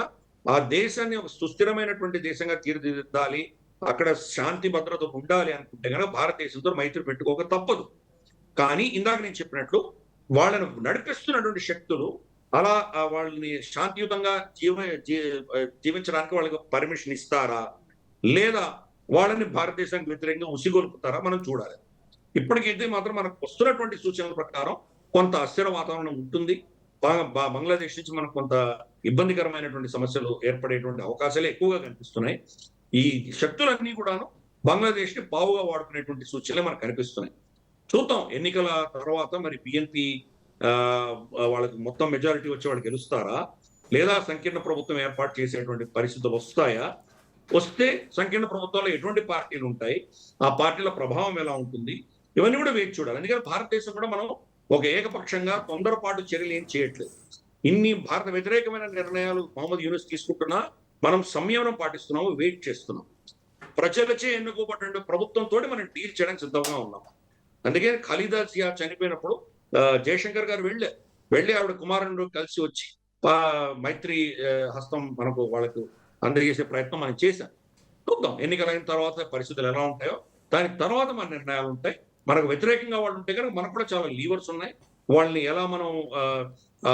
ఆ దేశాన్ని ఒక సుస్థిరమైనటువంటి దేశంగా తీర్చిదిద్దాలి, అక్కడ శాంతి భద్రత ఉండాలి అనుకుంటే కనుక భారతదేశంతో మైత్రి పెట్టుకోక తప్పదు. కానీ ఇందాక నేను చెప్పినట్లు వాళ్ళను నడిపిస్తున్నటువంటి శక్తులు అలా వాళ్ళని శాంతియుతంగా జీవించడానికి వాళ్ళకి పర్మిషన్ ఇస్తారా, లేదా వాళ్ళని భారతదేశానికి వ్యతిరేకంగా ఉసిగొల్పుతారా మనం చూడాలి. ఇప్పటికైతే మాత్రం మనకు వస్తున్నటువంటి సూచనల ప్రకారం కొంత అస్థిర వాతావరణం ఉంటుంది. బంగ్లాదేశ్ నుంచి మనకు కొంత ఇబ్బందికరమైనటువంటి సమస్యలు ఏర్పడేటువంటి అవకాశాలు ఎక్కువగా కనిపిస్తున్నాయి. ఈ శక్తులన్నీ కూడాను బంగ్లాదేశ్ ని పావుగా వాడుకునేటువంటి సూచనలు మనకు కనిపిస్తున్నాయి. చూద్దాం ఎన్నికల తర్వాత మరి బిఎన్పి వాళ్ళకి మొత్తం మెజారిటీ వచ్చి వాళ్ళు గెలుస్తారా, లేదా సంకీర్ణ ప్రభుత్వం ఏర్పాటు చేసేటువంటి పరిస్థితులు వస్తాయా, వస్తే సంకీర్ణ ప్రభుత్వంలో ఎటువంటి పార్టీలు ఉంటాయి, ఆ పార్టీల ప్రభావం ఎలా ఉంటుంది, ఇవన్నీ కూడా వేచి చూడాలి. ఎందుకంటే భారతదేశం కూడా మనం ఒక ఏకపక్షంగా తొందరపాటు చర్యలు ఏం చేయట్లేదు. ఇన్ని భారత వ్యతిరేకమైన నిర్ణయాలు మహమ్మద్ యూనుస్ తీసుకుంటున్నా మనం సంయమనం పాటిస్తున్నాము, వెయిట్ చేస్తున్నాం. ప్రజలచే ఎన్నుకోబడిన ప్రభుత్వంతో మనం డీల్ చేయడానికి సిద్ధంగా ఉన్నాం. అందుకే ఖలీదా జియా చనిపోయినప్పుడు జయశంకర్ గారు వెళ్ళి ఆవిడ కుమారుడు కలిసి వచ్చి మైత్రి హస్తం మనకు వాళ్ళకు అందజేసే ప్రయత్నం మనం చేశాం. చూద్దాం ఎన్నికలైన తర్వాత పరిస్థితులు ఎలా ఉంటాయో దాని తర్వాత మన నిర్ణయాలు ఉంటాయి. మనకు వ్యతిరేకంగా వాళ్ళు ఉంటే కనుక మనకు కూడా చాలా లీవర్స్ ఉన్నాయి. వాళ్ళని ఎలా మనం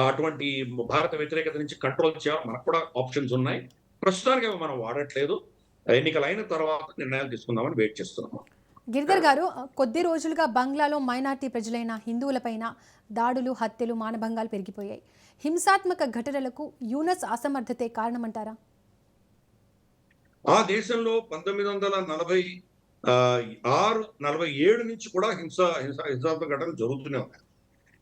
అటువంటి భారత వ్యతిరేకత నుంచి కంట్రోల్ చేయాలి, మనకు కూడా ఆప్షన్స్ ఉన్నాయి. ప్రస్తుతానికి అవి మనం వాడట్లేదు. ఎన్నికలైన తర్వాత నిర్ణయాలు తీసుకుందామని వెయిట్ చేస్తున్నాము. గిరిధర్ గారు, కొద్ది రోజులుగా బంగ్లాలో మైనార్టీ ప్రజలైన హిందువులపైన దాడులు, హత్యలు, మానభంగాలు పెరిగిపోయాయి. హింసాత్మక ఘటనలకు యూనస్ అసమర్థతే కారణమంటారా? ఆ దేశంలో 1946-47 నుంచి కూడా హింసాత్మక ఘటనలు జరుగుతూనే ఉన్నాయి.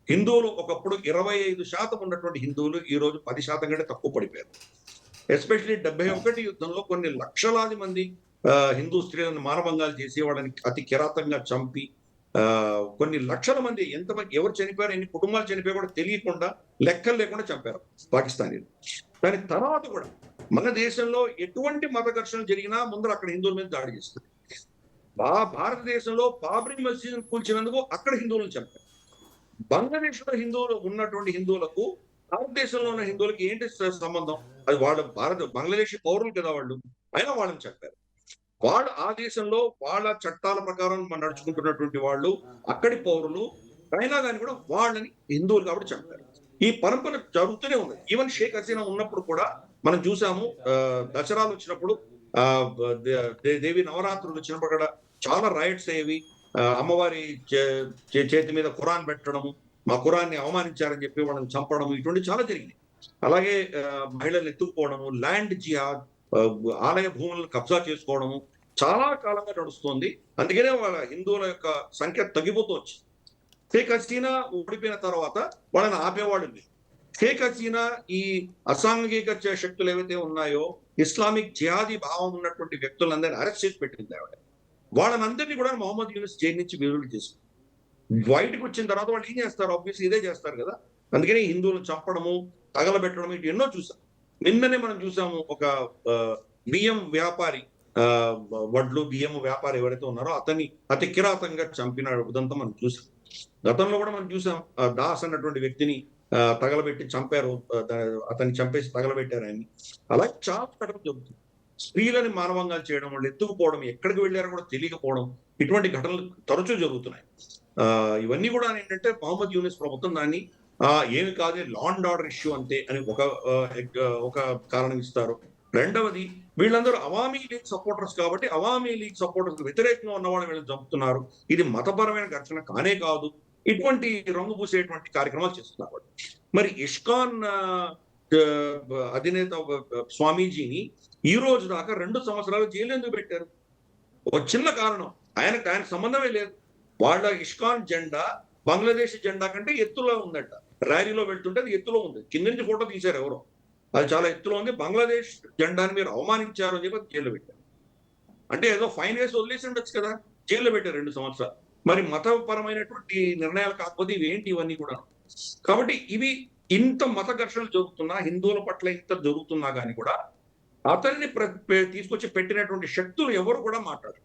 హిందువులు ఒకప్పుడు 25% ఉన్నటువంటి హిందువులు ఈ రోజు 10% కంటే తక్కువ పడిపోయారు. ఎస్పెషలీ 71 యుద్ధంలో కొన్ని లక్షలాది మంది హిందూ స్త్రీలను మానభంగాలు చేసి వాళ్ళని అతి కిరాతంగా చంపి కొన్ని లక్షల మంది, ఎంతమంది ఎవరు చనిపోయారు, ఎన్ని కుటుంబాలు చనిపోయారు కూడా తెలియకుండా, లెక్కలు లేకుండా చంపారు పాకిస్తానీలు. దాని తర్వాత కూడా మన దేశంలో ఎటువంటి మత ఘర్షణ జరిగినా ముందర అక్కడ హిందువుల మీద దాడి చేస్తారు. భారతదేశంలో బాబ్రీ మసీద్ కూల్చినందుకు అక్కడ హిందువులను చంపారు. బంగ్లాదేశ్ లో ఉన్నటువంటి హిందువులకు భారతదేశంలో ఉన్న హిందువులకి ఏంటి సంబంధం? అది వాళ్ళ బంగ్లాదేశీ పౌరులు కదా వాళ్ళు, అయినా వాళ్ళని చంపారు. వాళ్ళు ఆ దేశంలో వాళ్ళ చట్టాల ప్రకారం నడుచుకుంటున్నటువంటి వాళ్ళు, అక్కడి పౌరులు అయినా కానీ కూడా వాళ్ళని హిందువులు కాబట్టి చంపారు. ఈ పరంపర జరుగుతూనే ఉంది. ఈవెన్ షేక్ హసీనా ఉన్నప్పుడు కూడా మనం చూసాము. దసరాలు వచ్చినప్పుడు, దేవి నవరాత్రులు వచ్చినప్పుడు కూడా చాలా రైట్స్ అయ్యేవి. అమ్మవారి చేతి మీద ఖురాన్ పెట్టడము, మా ఖురాన్ని అవమానించారని చెప్పి వాళ్ళని చంపడము, ఇటువంటి చాలా జరిగింది. అలాగే మహిళలను ఎత్తుకుపోవడము, ల్యాండ్ జిహాద్, ఆలయ భూములను కబ్జా చేసుకోవడము చాలా కాలంగా నడుస్తుంది. అందుకనే వాళ్ళ హిందువుల యొక్క సంఖ్య తగ్గిపోతూ వచ్చింది. షేక్ హసీనా ఓడిపోయిన తర్వాత వాళ్ళని ఆపేవాళ్ళు లేదు. షేక్ హసీనా ఈ అసాంఘిక శక్తులు ఏవైతే ఉన్నాయో, ఇస్లామిక్ జిహాదీ భావం ఉన్నటువంటి వ్యక్తులందరినీ అరెస్ట్ చేసి పెట్టింది ఆవిడ. వాళ్ళనందరినీ కూడా మొహమ్మద్ యూనుస్ జైలు నుంచి విడుదల చేసుకుంది. బయటకు వచ్చిన తర్వాత వాళ్ళు ఏం చేస్తారు? ఆబ్వియస్లీ ఇదే చేస్తారు కదా. అందుకని హిందువులను చంపడము, తగలబెట్టడం, ఇటు ఎన్నో చూసాం. నిన్ననే మనం చూసాము, ఒక బియ్యం వ్యాపారి, వడ్లు బియ్యం వ్యాపారి ఎవరైతే ఉన్నారో అతన్ని అతి కిరాతంగా చంపిన ఉదంతం మనం చూసాం. గతంలో కూడా మనం చూసాం, దాస్ అన్నటువంటి వ్యక్తిని తగలబెట్టి చంపారు, అతన్ని చంపేసి తగలబెట్టారు ఆయన్ని. అలాగే చాలా ఘటనలు జరుగుతుంది. స్త్రీలని మానవంగాలు చేయడం, వాళ్ళు ఎత్తుకుపోవడం, ఎక్కడికి వెళ్ళారో కూడా తెలియకపోవడం, ఇటువంటి ఘటనలు తరచూ జరుగుతున్నాయి. ఇవన్నీ కూడా ఏంటంటే మొహమ్మద్ యూనుస్ ప్రభుత్వం దాన్ని ఏమి కాదు, లా అండ్ ఆర్డర్ ఇష్యూ అంతే అని ఒక కారణం ఇస్తారు. రెండవది, వీళ్ళందరూ అవామీ లీగ్ సపోర్టర్స్ కాబట్టి అవామీ లీగ్ సపోర్టర్స్ వ్యతిరేకంగా ఉన్న వాళ్ళు వీళ్ళని చంపుతున్నారు, ఇది మతపరమైన ఘర్షణ కానే కాదు, ఇటువంటి రంగు పూసేటువంటి కార్యక్రమాలు చేస్తున్నారు. మరి ఇస్కాన్ అధినేత స్వామీజీని ఈ రోజు దాకా 2 సంవత్సరాలు జైలు ఎందుకు పెట్టారు? ఒక చిన్న కారణం, ఆయనకు సంబంధమే లేదు. వాళ్ళ ఇస్కాన్ జెండా బంగ్లాదేశ్ జెండా కంటే ఎత్తులో ఉందట. ర్యాలీలో వెళ్తుంటే అది ఎత్తులో ఉంది. కింద నుంచి ఫోటో తీశారు ఎవరో, అది చాలా ఎత్తులో ఉంది. బంగ్లాదేశ్ జెండాని మీరు అవమానించారు అని చెప్పి జైల్లో పెట్టారు. అంటే ఏదో ఫైన్ వేసి వదిలేసి ఉండొచ్చు కదా, జైల్లో పెట్టారు 2 సంవత్సరాలు. మరి మతపరమైనటువంటి నిర్ణయాలు కాకపోతే ఇవి ఏంటి ఇవన్నీ కూడా? కాబట్టి ఇవి ఇంత మత ఘర్షణలు జరుగుతున్నా, హిందువుల పట్ల ఇంత జరుగుతున్నా కానీ కూడా అతన్ని తీసుకొచ్చి పెట్టినటువంటి శక్తులు ఎవరు కూడా మాట్లాడరు.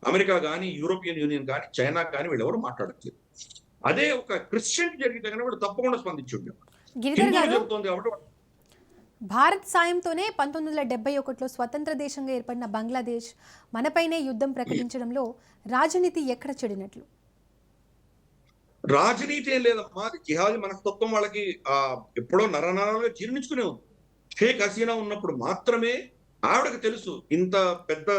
అమెరికా కానీ, యూరోపియన్ యూనియన్ కానీ, చైనా కానీ వీళ్ళు ఎవరు మాట్లాడట్లేదు. అదే ఒక క్రిస్టియన్ జరిగితే కనుక వీళ్ళు తప్పకుండా స్పందించుంటారు. జరుగుతుంది కాబట్టి భారత్ సాయంతోనే 1971లో స్వతంత్ర దేశంగా ఏర్పడిన బంగ్లాదేశ్ మనపైనే యుద్ధం ప్రకటించడంలో రాజనీతి ఎక్కడ చెడినట్లు? రాజనీతి ఏం లేదమ్మా, జిహాదీ మనస్తత్వం వాళ్ళకి ఎప్పుడో నరనరాలుగా జీర్ణించుకునే ఉంది. షేక్ హసీనా ఉన్నప్పుడు మాత్రమే ఆవిడకి తెలుసు, ఇంత పెద్ద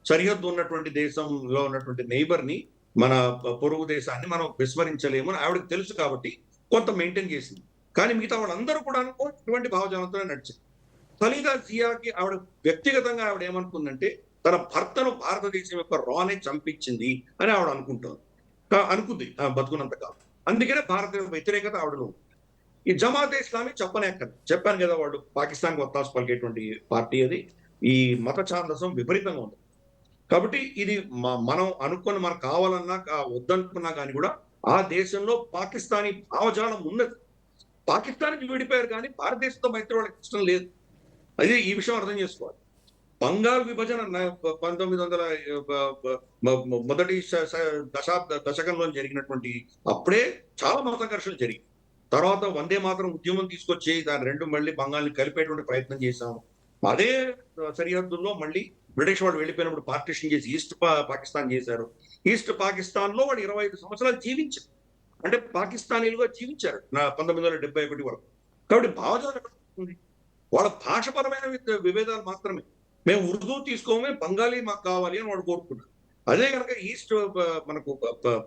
సరిహద్దు ఉన్నటువంటి దేశంలో ఉన్నటువంటి నైబర్ ని, మన పొరుగు దేశాన్ని మనం విస్మరించలేము అని ఆవిడకి తెలుసు. కాబట్టి కొంత మెయింటైన్ చేసింది. కానీ మిగతా వాళ్ళందరూ కూడా ఇటువంటి భావజాలంతోనే నడిచింది. ఖలీదా జియాకి ఆవిడ వ్యక్తిగతంగా ఆవిడ ఏమనుకుందంటే, తన భర్తను భారతదేశం యొక్క రానే చంపించింది అని ఆవిడ అనుకుంటోంది. అనుకుంది బతుకున్నంత కాలం. అందుకనే భారత వ్యతిరేకత ఆవిడలో ఉంది. ఈ జమాతే ఇస్లామీ చెప్పాను కదా, వాళ్ళు పాకిస్తాన్ ఒత్తాసు పలికేటువంటి పార్టీ అది. ఈ మత ఛాందసం విపరీతంగా ఉంది. కాబట్టి ఇది మనం అనుకుని మనకు కావాలన్నా వద్దనుకున్నా కానీ కూడా ఆ దేశంలో పాకిస్తానీ భావజాలం ఉన్నది. పాకిస్తాన్కి విడిపోయారు కానీ భారతదేశంతో మైత్రి వాళ్ళకి ఇష్టం లేదు. అది ఈ విషయం అర్థం చేసుకోవాలి. బంగాల్ విభజన 1900 మొదటి దశకంలో జరిగినటువంటి అప్పుడే చాలా మత ఘర్షణలు జరిగాయి. తర్వాత వందే మాతరం ఉద్యమం తీసుకొచ్చి దాని రెండు మళ్ళీ బంగాల్ని కలిపేటువంటి ప్రయత్నం చేశాము. అదే సరిహద్దుల్లో మళ్ళీ బ్రిటిష్ వాళ్ళు వెళ్ళిపోయినప్పుడు పార్టీషన్ చేసి ఈస్ట్ పాకిస్తాన్ చేశారు. ఈస్ట్ పాకిస్తాన్ లో వాళ్ళు 25 సంవత్సరాలు జీవించారు. అంటే పాకిస్తానీలుగా జీవించారు 1971 వరకు. కాబట్టి భావజాలం ఎక్కడ ఉంది? వాళ్ళ భాషపరమైన విభేదాలు మాత్రమే. మేము ఉర్దూ తీసుకోమే, బెంగాలీ మాకు కావాలి అని వాడు కోరుకున్నారు. అదే కనుక ఈస్ట్ మనకు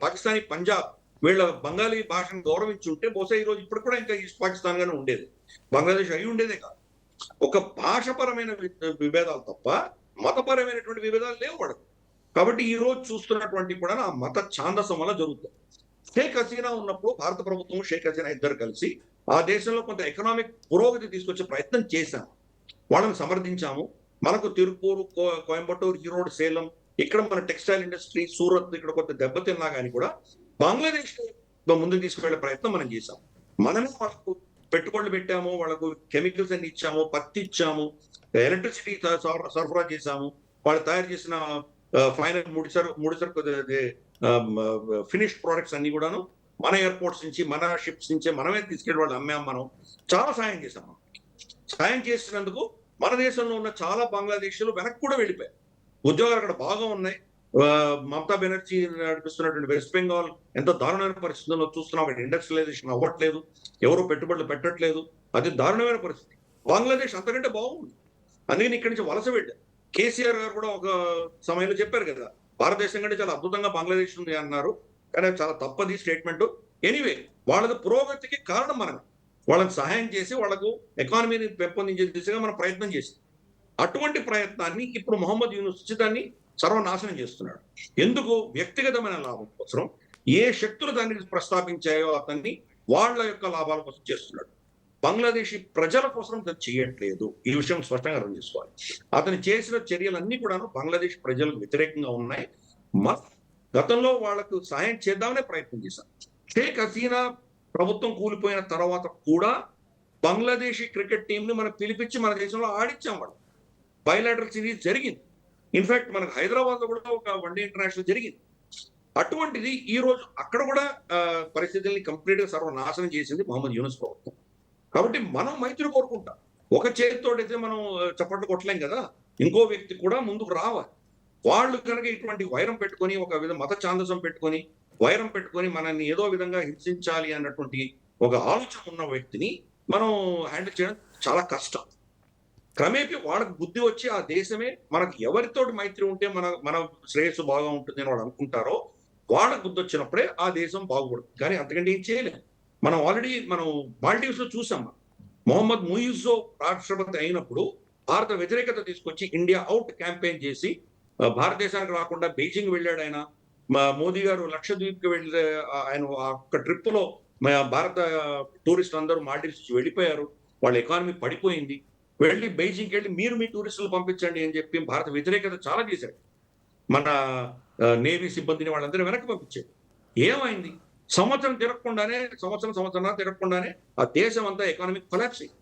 పాకిస్తానీ పంజాబ్ వీళ్ళ బెంగాలీ భాషను గౌరవించుంటే బహుశా ఈ రోజు ఇప్పుడు కూడా ఇంకా ఈస్ట్ పాకిస్తాన్ గానే ఉండేది, బంగ్లాదేశ్ అయి ఉండేదే కాదు. ఒక భాషపరమైన విభేదాలు తప్ప మతపరమైనటువంటి విభేదాలు లేవు వాడకు. కాబట్టి ఈ రోజు చూస్తున్నటువంటి కూడా ఆ మత ఛాందసం వల్ల జరుగుతుంది. షేక్ హసీనా ఉన్నప్పుడు భారత ప్రభుత్వం షేక్ హసీనా ఇద్దరు కలిసి ఆ దేశంలో కొంత ఎకనామిక్ పురోగతి తీసుకొచ్చే ప్రయత్నం చేశాము. వాళ్ళని సమర్థించాము. మనకు తిరుపూరు, కోయంబత్తూరు, ఈరోడ్, సేలం ఇక్కడ మన టెక్స్టైల్ ఇండస్ట్రీ, సూరత్ ఇక్కడ కొంత దెబ్బతిన్నా కానీ కూడా బంగ్లాదేశ్ ముందుకు తీసుకువెళ్లే ప్రయత్నం మనం చేశాం. మనమే వాళ్ళకు పెట్టుబడులు పెట్టాము, వాళ్ళకు కెమికల్స్ అన్ని ఇచ్చాము, పత్తి ఇచ్చాము, ఎలక్ట్రిసిటీ సరఫరా చేశాము. వాళ్ళు తయారు చేసిన ఫైనల్ ముడిసరుకు ఫినిష్డ్ ప్రొడక్ట్స్ అన్ని కూడాను మన ఎయిర్పోర్ట్స్ నుంచి, మన షిప్స్ నుంచే మనమే తీసుకెళ్లి వాళ్ళు అమ్మాము. మనం చాలా సాయం చేశాము. సాయం చేసినందుకు మన దేశంలో ఉన్న చాలా బంగ్లాదేశీలు వెనక్కి కూడా వెళ్ళిపోయారు. ఉద్యోగాలు అక్కడ బాగా ఉన్నాయి. మమతా బెనర్జీ నడిపిస్తున్నటువంటి వెస్ట్ బెంగాల్ ఎంత దారుణమైన పరిస్థితుల్లో చూస్తున్నాం. అక్కడ ఇండస్ట్రియలైజేషన్ అవ్వట్లేదు, ఎవరు పెట్టుబడులు పెట్టట్లేదు. అది దారుణమైన పరిస్థితి. బంగ్లాదేశ్ అంతకంటే బాగుంది. అందుకని ఇక్కడి నుంచి వలస వెళ్ళారు. కేసీఆర్ గారు కూడా ఒక సమయంలో చెప్పారు కదా, భారతదేశం కంటే చాలా అద్భుతంగా బంగ్లాదేశ్ ఉంది అన్నారు. కానీ చాలా తప్పది స్టేట్మెంట్. ఎనీవే, వాళ్ళది పురోగతికి కారణం మనం. వాళ్ళకి సహాయం చేసి వాళ్ళకు ఎకానమీని పెంపొందించే దిశగా మనం ప్రయత్నం చేసి, అటువంటి ప్రయత్నాన్ని ఇప్పుడు మొహమ్మద్ యూనుస్ దాన్ని సర్వనాశనం చేస్తున్నాడు. ఎందుకు? వ్యక్తిగతమైన లాభం కోసం. ఏ శక్తులు దాన్ని ప్రస్తావించాయో అతన్ని వాళ్ళ యొక్క లాభాల కోసం చేస్తున్నాడు. బంగ్లాదేశీ ప్రజల కోసం అతను చేయట్లేదు. ఈ విషయం స్పష్టంగా అర్థం చేసుకోవాలి. అతను చేసిన చర్యలన్నీ కూడాను బంగ్లాదేశ్ ప్రజలకు వ్యతిరేకంగా ఉన్నాయి. గతంలో వాళ్లకు సాయం చేద్దామనే ప్రయత్నం చేశాం. షేక్ హసీనా ప్రభుత్వం కూలిపోయిన తర్వాత కూడా బంగ్లాదేశీ క్రికెట్ టీం ని మనం పిలిపించి మన దేశంలో ఆడించాం. వాళ్ళు బైలాటరల్ సిరీస్ జరిగింది. ఇన్ఫాక్ట్ మనకు హైదరాబాద్ లో కూడా ఒక వన్డే ఇంటర్నేషనల్ జరిగింది. అటువంటిది ఈ రోజు అక్కడ కూడా పరిస్థితుల్ని కంప్లీట్ గా సర్వనాశనం చేసింది మొహమ్మద్ యూనుస్ ప్రభుత్వం. కాబట్టి మనం మైత్రి కోరుకుంటాం. ఒక చేతితోటైతే మనం చప్పట్లు కొట్టలేం కదా. ఇంకో వ్యక్తి కూడా ముందుకు రావాలి. వాళ్ళు కనుక ఇటువంటి వైరం పెట్టుకొని, ఒక విధంగా మత ఛాందసం పెట్టుకొని, వైరం పెట్టుకొని మనల్ని ఏదో విధంగా హింసించాలి అన్నటువంటి ఒక ఆలోచన ఉన్న వ్యక్తిని మనం హ్యాండిల్ చేయడం చాలా కష్టం. క్రమేపీ వాళ్ళకి బుద్ధి వచ్చి ఆ దేశమే మనకు ఎవరితోటి మైత్రి ఉంటే మన శ్రేయస్సు బాగా ఉంటుంది అని వాళ్ళు అనుకుంటారో వాళ్ళకు బుద్ధి వచ్చినప్పుడే ఆ దేశం బాగుపడుతుంది. కానీ అంతకంటే ఏం చేయలేము. మనం ఆల్రెడీ మాల్డీవ్స్ లో చూసాం. మొహమ్మద్ ముయిజో రాష్ట్రపతి అయినప్పుడు భారత వ్యతిరేకత తీసుకొచ్చి ఇండియా అవుట్ క్యాంపెయిన్ చేసి భారతదేశానికి రాకుండా బీజింగ్ వెళ్ళాడు ఆయన. మోదీ గారు లక్షద్వీప్కి వెళ్ళే ఆయన ఒక్క ట్రిప్ లో భారత టూరిస్టులు అందరూ మాల్డీవ్స్ వెళ్ళిపోయారు. వాళ్ళ ఎకానమీ పడిపోయింది. వెళ్ళి బీజింగ్కి వెళ్ళి మీరు మీ టూరిస్టులు పంపించండి అని చెప్పి భారత వ్యతిరేకత చాలా చేశాడు. మన నేవీ సిబ్బందిని వాళ్ళందరూ వెనక్కి పంపించాడు. ఏమైంది? సంవత్సరం తిరగకుండానే ఆ దేశం అంతా ఎకానమిక్ కొలాప్స్ అయింది.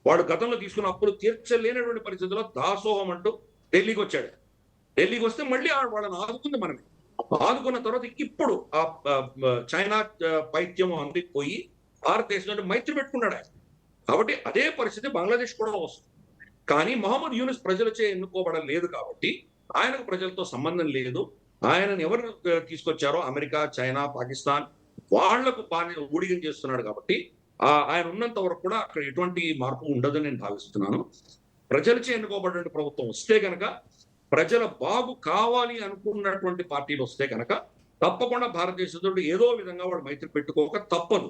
వాడు గతంలో తీసుకున్న అప్పులు తీర్చలేనటువంటి పరిస్థితుల్లో దాసోహం అంటూ ఢిల్లీకి వచ్చాడు. ఢిల్లీకి వస్తే మళ్ళీ వాళ్ళని ఆదుకుంది మనమే. ఆదుకున్న తర్వాత ఇప్పుడు ఆ చైనా పైత్యం అందిపోయి భారతదేశంలో మైత్రి పెట్టుకున్నాడు ఆయన. కాబట్టి అదే పరిస్థితి బంగ్లాదేశ్ కూడా వస్తుంది. కానీ మొహమ్మద్ యూనుస్ ప్రజలచే ఎన్నుకోబడలేదు కాబట్టి ఆయనకు ప్రజలతో సంబంధం లేదు. ఆయనను ఎవరు తీసుకొచ్చారో అమెరికా, చైనా, పాకిస్తాన్ వాళ్లకు ఊడిగం చేస్తున్నాడు. కాబట్టి ఆయన ఉన్నంత వరకు కూడా అక్కడ ఎటువంటి మార్పు ఉండదని నేను భావిస్తున్నాను. ప్రజలచే ఎన్నుకోబడిన ప్రభుత్వం వస్తే కనుక, ప్రజల బాగు కావాలి అనుకున్నటువంటి పార్టీలు వస్తే కనుక తప్పకుండా భారతదేశంతో ఏదో విధంగా వాడు మైత్రి పెట్టుకోక తప్పదు.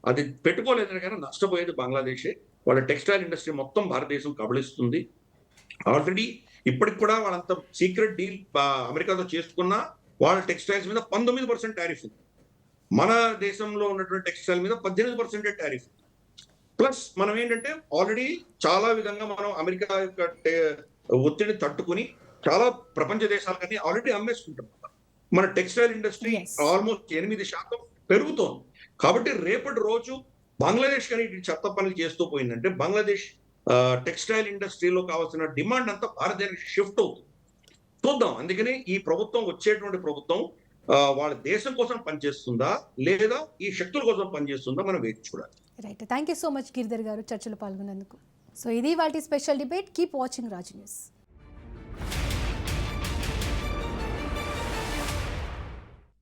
అది పెట్టుకోలేదని కానీ నష్టపోయేది బంగ్లాదేశే. వాళ్ళ టెక్స్టైల్ ఇండస్ట్రీ మొత్తం భారతదేశం కబళిస్తుంది. ఆల్రెడీ ఇప్పటికి కూడా వాళ్ళంత సీక్రెట్ డీల్ అమెరికాతో చేసుకున్నా వాళ్ళ టెక్స్టైల్స్ మీద 19% టారిఫ్ ఉంది. మన దేశంలో ఉన్నటువంటి టెక్స్టైల్ మీద 18% టారిఫ్. ప్లస్ మనం ఏంటంటే ఆల్రెడీ చాలా విధంగా మనం అమెరికా యొక్క ఒత్తిడిని తట్టుకుని చాలా ప్రపంచ దేశాలకన్నీ ఆల్రెడీ అమ్మేసుకుంటున్నాం. మన టెక్స్టైల్ ఇండస్ట్రీ Yes. ఆల్మోస్ట్ 8% పెరుగుతోంది. కాబట్టి రేపటి రోజు బంగ్లాదేశ్ కానీ ఇటు చెత్త పనులు చేస్తూ పోయిందంటే బంగ్లాదేశ్ టెక్స్టైల్ ఇండస్ట్రీలో కావాల్సిన డిమాండ్ అంతా భారతదేశానికి షిఫ్ట్ అవుతుంది. చూద్దాం. అందుకని ఈ ప్రభుత్వం, వచ్చేటువంటి ప్రభుత్వం వాళ్ళ దేశం కోసం పనిచేస్తుందా లేదా ఈ శక్తుల కోసం పనిచేస్తుందా మనం వేచి చూడాలి. Right, thank you so much Giridhar గారు చర్చలో పాల్గొన్నందుకు. సో ఇది వాటి special debate. Keep watching Raj news.